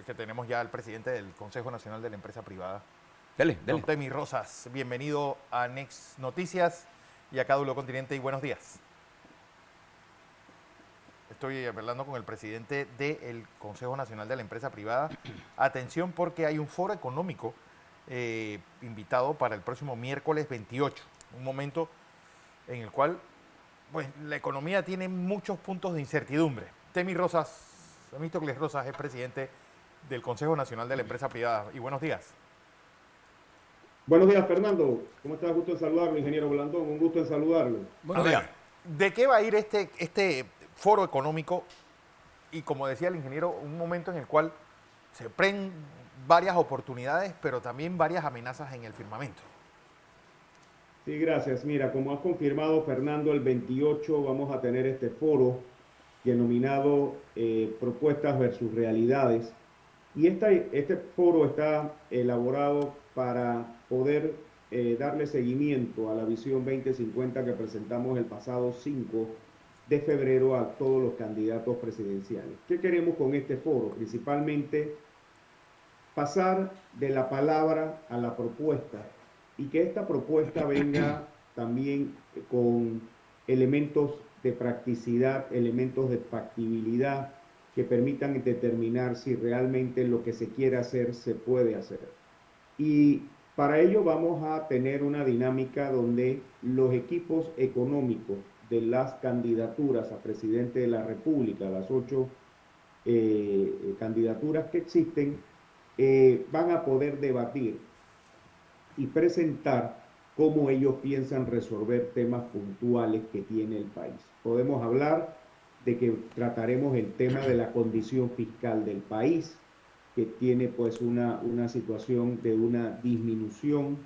que tenemos ya al presidente del Consejo Nacional de la Empresa Privada, Dele, don dele. Temi Rosas. Bienvenido a Next Noticias y a Cádulo Continente y buenos días. Estoy hablando con el presidente del Consejo Nacional de la Empresa Privada. Atención porque hay un foro económico invitado para el próximo miércoles 28, un momento en el cual pues, la economía tiene muchos puntos de incertidumbre. Temi Rosas, Temístocles Rosas es presidente del Consejo Nacional de la Empresa Privada. Y buenos días. Buenos días, Fernando. ¿Cómo estás? Gusto en saludarlo, ingeniero Blandón. Un gusto en saludarlo. A Buenos ver, días. ¿de qué va a ir este foro económico? Y como decía el ingeniero, un momento en el cual se prenden varias oportunidades, pero también varias amenazas en el firmamento. Sí, gracias. Mira, como has confirmado, Fernando, el 28 vamos a tener este foro denominado Propuestas versus Realidades. Y este foro está elaborado para poder darle seguimiento a la visión 2050 que presentamos el pasado 5 de febrero a todos los candidatos presidenciales. ¿Qué queremos con este foro? Principalmente pasar de la palabra a la propuesta y que esta propuesta venga también con elementos de practicidad, elementos de factibilidad que permitan determinar si realmente lo que se quiere hacer se puede hacer. Y para ello vamos a tener una dinámica donde los equipos económicos de las candidaturas a presidente de la República, las 8 candidaturas que existen, van a poder debatir y presentar cómo ellos piensan resolver temas puntuales que tiene el país. Podemos hablar de que trataremos el tema de la condición fiscal del país, que tiene pues una situación de una disminución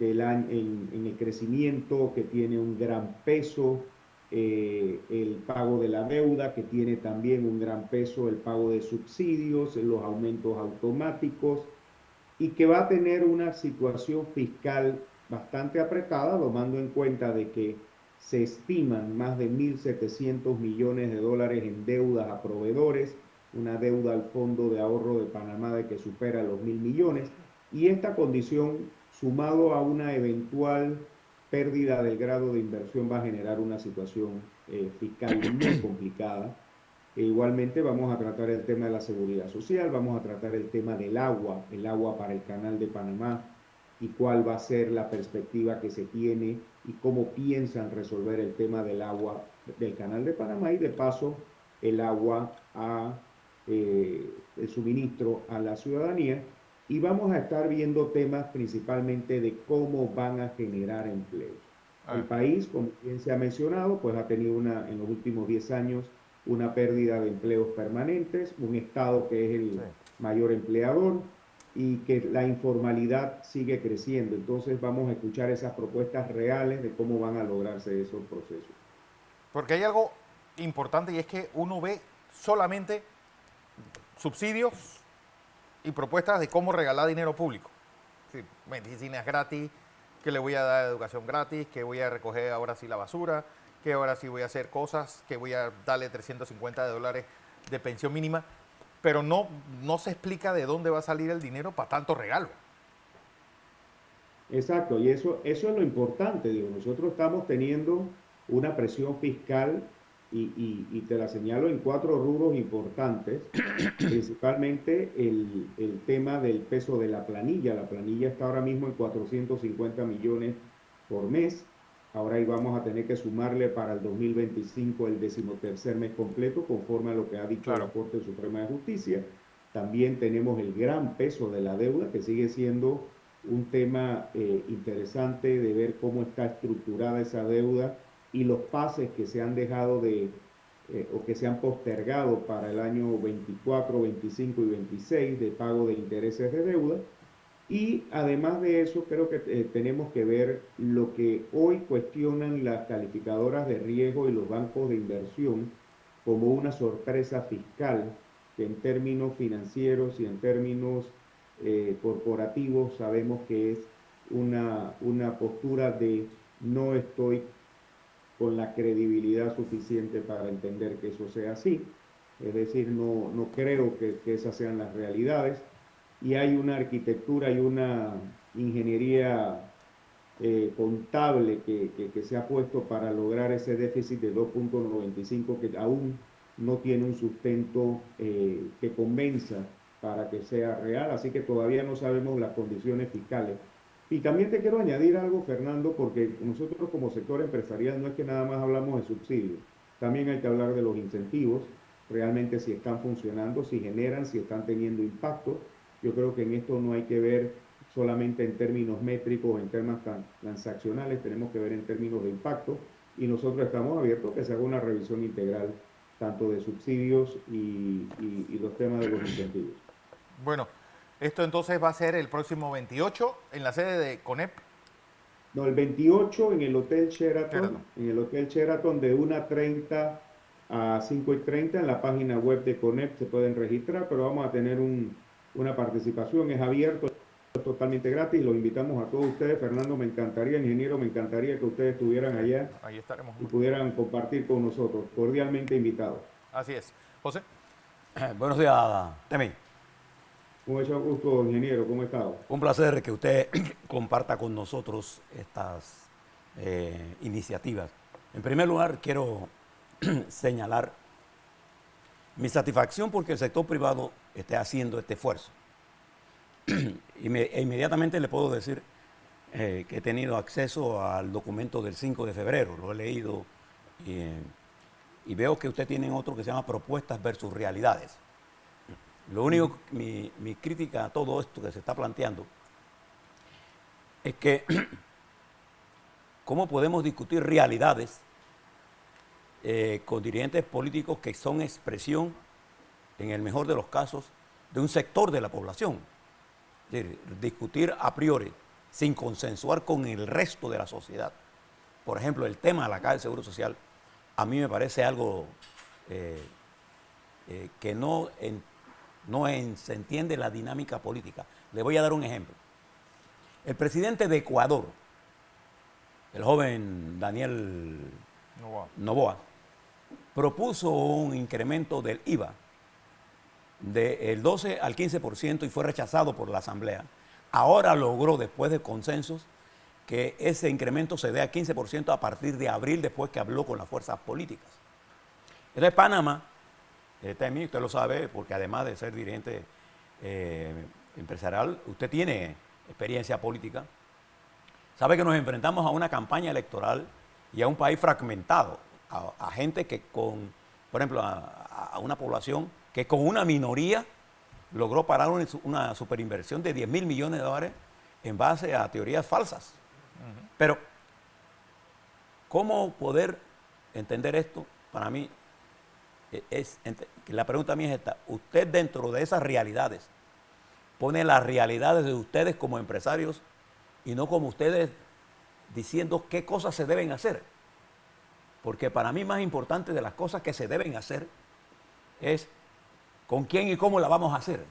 en el crecimiento, que tiene un gran peso, el pago de la deuda, que tiene también un gran peso, el pago de subsidios, los aumentos automáticos, y que va a tener una situación fiscal bastante apretada, tomando en cuenta de que se estiman más de 1.700 millones de dólares en deudas a proveedores, una deuda al Fondo de Ahorro de Panamá de que supera los 1.000 millones, y esta condición, sumado a una eventual pérdida del grado de inversión, va a generar una situación fiscal muy complicada. Igualmente vamos a tratar el tema de la seguridad social, vamos a tratar el tema del agua, el agua para el Canal de Panamá y cuál va a ser la perspectiva que se tiene y cómo piensan resolver el tema del agua del Canal de Panamá y de paso el agua el suministro a la ciudadanía. Y vamos a estar viendo temas principalmente de cómo van a generar empleos. El país, como bien se ha mencionado, pues ha tenido en los últimos 10 años una pérdida de empleos permanentes, un Estado que es Sí. el mayor empleador y que la informalidad sigue creciendo. Entonces vamos a escuchar esas propuestas reales de cómo van a lograrse esos procesos. Porque hay algo importante y es que uno ve solamente subsidios y propuestas de cómo regalar dinero público. Sí, medicinas gratis, que le voy a dar educación gratis, que voy a recoger ahora sí la basura, que ahora sí voy a hacer cosas, que voy a darle $350 de pensión mínima, pero no se explica de dónde va a salir el dinero para tanto regalo. Exacto, y eso es lo importante, digo, nosotros estamos teniendo una presión fiscal y te la señalo en 4 rubros importantes, principalmente el tema del peso de la planilla está ahora mismo en 450 millones por mes, ahora ahí vamos a tener que sumarle para el 2025 el 13º mes completo, conforme a lo que ha dicho Claro. la Corte Suprema de Justicia. También tenemos el gran peso de la deuda, que sigue siendo un tema interesante de ver cómo está estructurada esa deuda y los pases que se han dejado o que se han postergado para el año 24, 25 y 26 de pago de intereses de deuda. Y además de eso, creo que tenemos que ver lo que hoy cuestionan las calificadoras de riesgo y los bancos de inversión como una sorpresa fiscal, que en términos financieros y en términos corporativos sabemos que es una postura de no estoy con la credibilidad suficiente para entender que eso sea así. Es decir, no creo que esas sean las realidades. Y hay una arquitectura y una ingeniería contable que se ha puesto para lograr ese déficit de 2,95 que aún no tiene un sustento que convenza para que sea real, así que todavía no sabemos las condiciones fiscales. Y también te quiero añadir algo, Fernando, porque nosotros como sector empresarial no es que nada más hablamos de subsidios, también hay que hablar de los incentivos, realmente si están funcionando, si generan, si están teniendo impacto. Yo creo que en esto no hay que ver solamente en términos métricos, en términos transaccionales, tenemos que ver en términos de impacto y nosotros estamos abiertos a que se haga una revisión integral tanto de subsidios y los temas de los incentivos. Bueno, esto entonces va a ser el próximo 28 en la sede de CONEP. No, el 28 Sheraton. En el Hotel Sheraton de 1:30 a 5:30 en la página web de CONEP se pueden registrar, pero vamos a tener una participación, es abierto, es totalmente gratis, los invitamos a todos ustedes. Fernando, me encantaría, ingeniero, me encantaría que ustedes estuvieran allá Ahí estaremos. y pudieran compartir con nosotros, cordialmente invitados. Así es. José. Buenos días, Temi. Mucho gusto, ingeniero, ¿cómo ha estado? Un placer que usted comparta con nosotros estas iniciativas. En primer lugar, quiero señalar mi satisfacción porque el sector privado esté haciendo este esfuerzo. Inmediatamente le puedo decir que he tenido acceso al documento del 5 de febrero, lo he leído y veo que usted tiene otro que se llama Propuestas versus Realidades. Lo único, mi crítica a todo esto que se está planteando es que cómo podemos discutir realidades con dirigentes políticos que son expresión, en el mejor de los casos, de un sector de la población. Es decir, discutir a priori sin consensuar con el resto de la sociedad. Por ejemplo, el tema de la Caja del Seguro Social, a mí me parece algo que se entiende la dinámica política. Le voy a dar un ejemplo. El presidente de Ecuador, el joven Daniel Noboa, propuso un incremento del IVA del 12 al 15% y fue rechazado por la Asamblea. Ahora logró, después de consensos, que ese incremento se dé a 15% a partir de abril, después que habló con las fuerzas políticas. Entonces, Panamá, Temi, usted lo sabe, porque además de ser dirigente empresarial, usted tiene experiencia política, sabe que nos enfrentamos a una campaña electoral y a un país fragmentado, a gente que por ejemplo, a una población que con una minoría logró parar una superinversión de 10.000 millones de dólares en base a teorías falsas. Pero, ¿cómo poder entender esto? Para mí, la pregunta mía es esta. Usted dentro de esas realidades pone las realidades de ustedes como empresarios y no como ustedes diciendo qué cosas se deben hacer. Porque para mí más importante de las cosas que se deben hacer es con quién y cómo la vamos a hacer.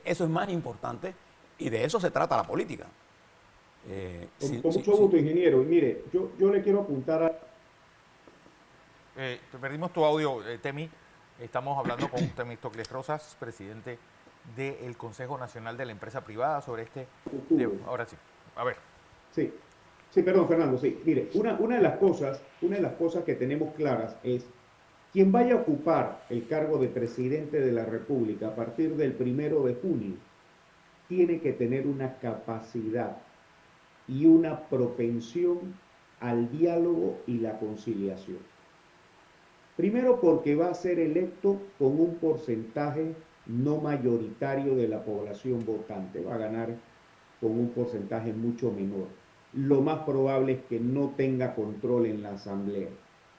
Eso es más importante y de eso se trata la política. Con mucho gusto, ingeniero. Y mire, yo le quiero apuntar a... Perdimos tu audio, Temi. Estamos hablando con Temístocles Rosas, presidente del Consejo Nacional de la Empresa Privada, sobre este tema. Ahora sí. A ver. Sí, sí, perdón, Fernando. Sí, mire, una de las cosas que tenemos claras es quien vaya a ocupar el cargo de presidente de la República a partir del 1 de junio tiene que tener una capacidad y una propensión al diálogo y la conciliación. Primero porque va a ser electo con un porcentaje no mayoritario de la población votante, va a ganar con un porcentaje mucho menor. Lo más probable es que no tenga control en la Asamblea.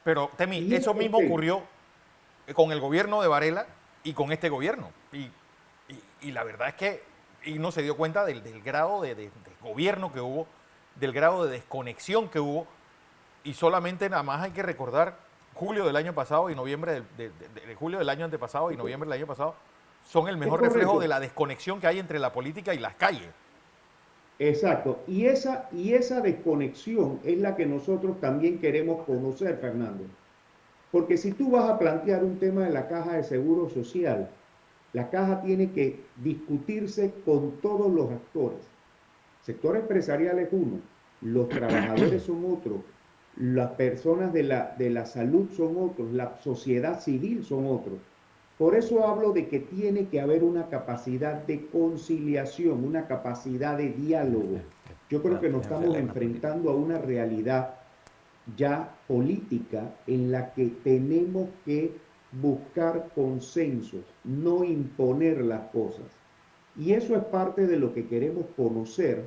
Pero, Temi, eso mismo ocurrió con el gobierno de Varela y con este gobierno. Y la verdad es que no se dio cuenta del grado de gobierno que hubo, del grado de desconexión que hubo, y solamente nada más hay que recordar julio del año pasado y noviembre de julio del año antepasado y noviembre del año pasado son el mejor reflejo de la desconexión que hay entre la política y las calles. Exacto, y esa desconexión es la que nosotros también queremos conocer, Fernando. Porque si tú vas a plantear un tema de la caja de seguro social, la caja tiene que discutirse con todos los actores. Sector empresarial es uno, los trabajadores son otros, las personas de la salud son otros, la sociedad civil son otros. Por eso hablo de que tiene que haber una capacidad de conciliación, una capacidad de diálogo. Yo creo que nos estamos enfrentando a una realidad ya política en la que tenemos que buscar consensos, no imponer las cosas. Y eso es parte de lo que queremos conocer,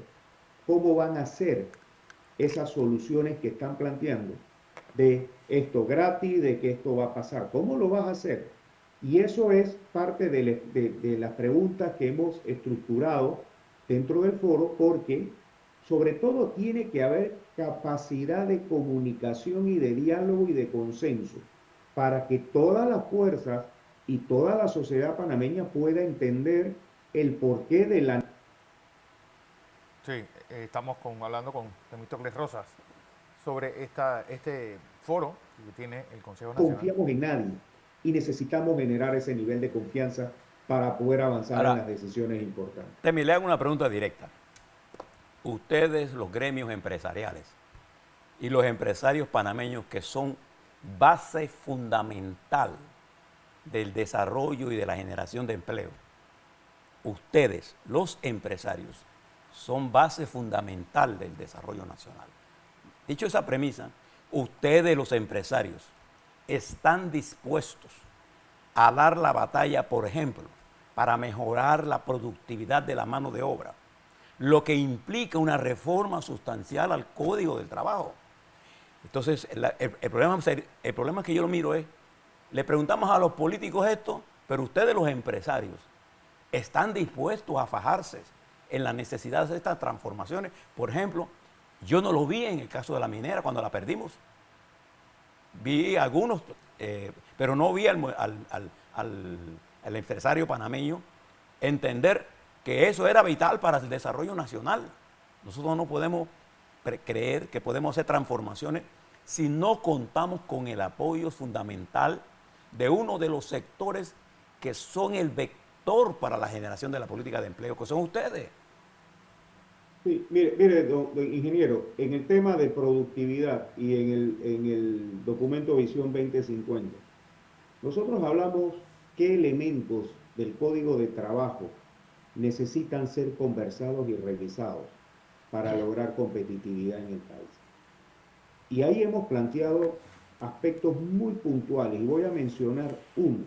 cómo van a ser esas soluciones que están planteando, de esto gratis, de que esto va a pasar, ¿cómo lo vas a hacer? Y eso es parte de las preguntas que hemos estructurado dentro del foro, porque sobre todo tiene que haber capacidad de comunicación y de diálogo y de consenso para que todas las fuerzas y toda la sociedad panameña pueda entender el porqué de la... Sí, estamos hablando con Temístocles Rosas sobre este foro que tiene el Consejo Nacional. Confiamos en nadie y necesitamos generar ese nivel de confianza para poder avanzar en Ahora, las decisiones importantes. Temi, le hago una pregunta directa. Ustedes, los gremios empresariales y los empresarios panameños que son base fundamental del desarrollo y de la generación de empleo, ustedes, los empresarios, son base fundamental del desarrollo nacional. Dicho esa premisa, ustedes, los empresarios, están dispuestos a dar la batalla, por ejemplo, para mejorar la productividad de la mano de obra, lo que implica una reforma sustancial al Código del Trabajo. Entonces, el problema que yo lo miro es, le preguntamos a los políticos esto, pero ustedes, los empresarios, están dispuestos a fajarse en la necesidad de estas transformaciones. Por ejemplo, yo no lo vi en el caso de la minera cuando la perdimos. Vi algunos, pero no vi al empresario panameño entender que eso era vital para el desarrollo nacional. Nosotros no podemos creer que podemos hacer transformaciones si no contamos con el apoyo fundamental de uno de los sectores que son el vector para la generación de la política de empleo, que son ustedes. Sí, mire don ingeniero, en el tema de productividad y en el documento Visión 2050, nosotros hablamos qué elementos del Código de Trabajo necesitan ser conversados y revisados para lograr competitividad en el país. Y ahí hemos planteado aspectos muy puntuales y voy a mencionar uno,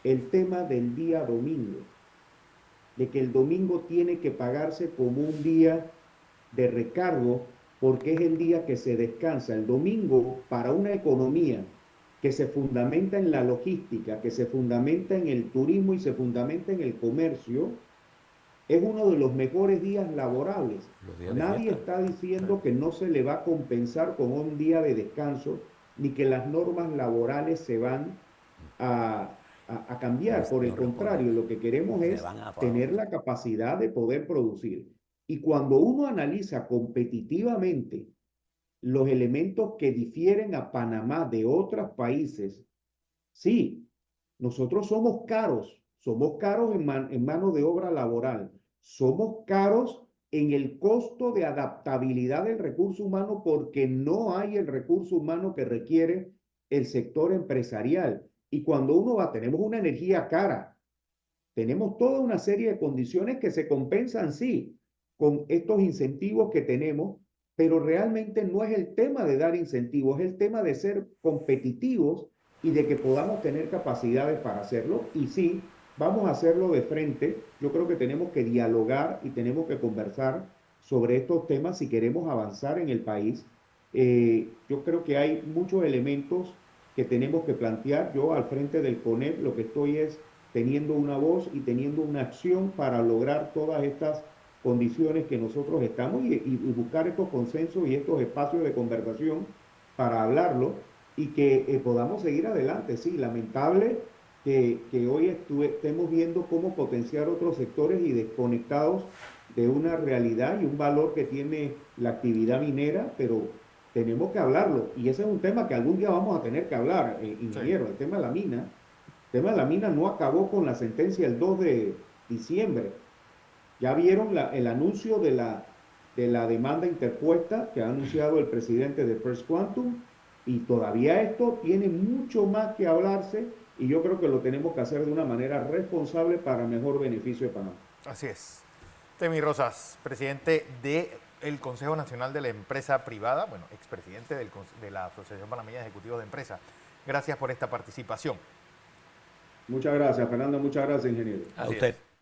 el tema del día domingo, de que el domingo tiene que pagarse como un día de recargo porque es el día que se descansa. El domingo para una economía que se fundamenta en la logística, que se fundamenta en el turismo y se fundamenta en el comercio, es uno de los mejores días laborables. Nadie está diciendo que no se le va a compensar con un día de descanso, ni que las normas laborales se van a cambiar. Por el contrario, lo que queremos es tener la capacidad de poder producir. Y cuando uno analiza competitivamente los elementos que difieren a Panamá de otros países, sí, nosotros somos caros en mano de obra laboral, somos caros en el costo de adaptabilidad del recurso humano porque no hay el recurso humano que requiere el sector empresarial. Y cuando uno va, tenemos una energía cara, tenemos toda una serie de condiciones que se compensan, sí, con estos incentivos que tenemos, pero realmente no es el tema de dar incentivos, es el tema de ser competitivos y de que podamos tener capacidades para hacerlo. Y sí, vamos a hacerlo de frente. Yo creo que tenemos que dialogar y tenemos que conversar sobre estos temas si queremos avanzar en el país. Yo creo que hay muchos elementos que tenemos que plantear. Yo al frente del CONEP lo que estoy es teniendo una voz y teniendo una acción para lograr todas estas condiciones que nosotros estamos y buscar estos consensos y estos espacios de conversación para hablarlo y que podamos seguir adelante. Sí, lamentable que hoy estemos viendo cómo potenciar otros sectores y desconectados de una realidad y un valor que tiene la actividad minera, pero tenemos que hablarlo. Y ese es un tema que algún día vamos a tener que hablar, ingeniero, el tema de la mina. El tema de la mina no acabó con la sentencia el 2 de diciembre. Ya vieron el anuncio de la demanda interpuesta que ha anunciado el presidente de First Quantum, y todavía esto tiene mucho más que hablarse, y yo creo que lo tenemos que hacer de una manera responsable para mejor beneficio de Panamá. Así es. Temi Rosas, presidente del Consejo Nacional de la Empresa Privada, bueno, expresidente de la Asociación Panameña de Ejecutivos de Empresas. Gracias por esta participación. Muchas gracias, Fernando. Muchas gracias, ingeniero. A Así usted. es.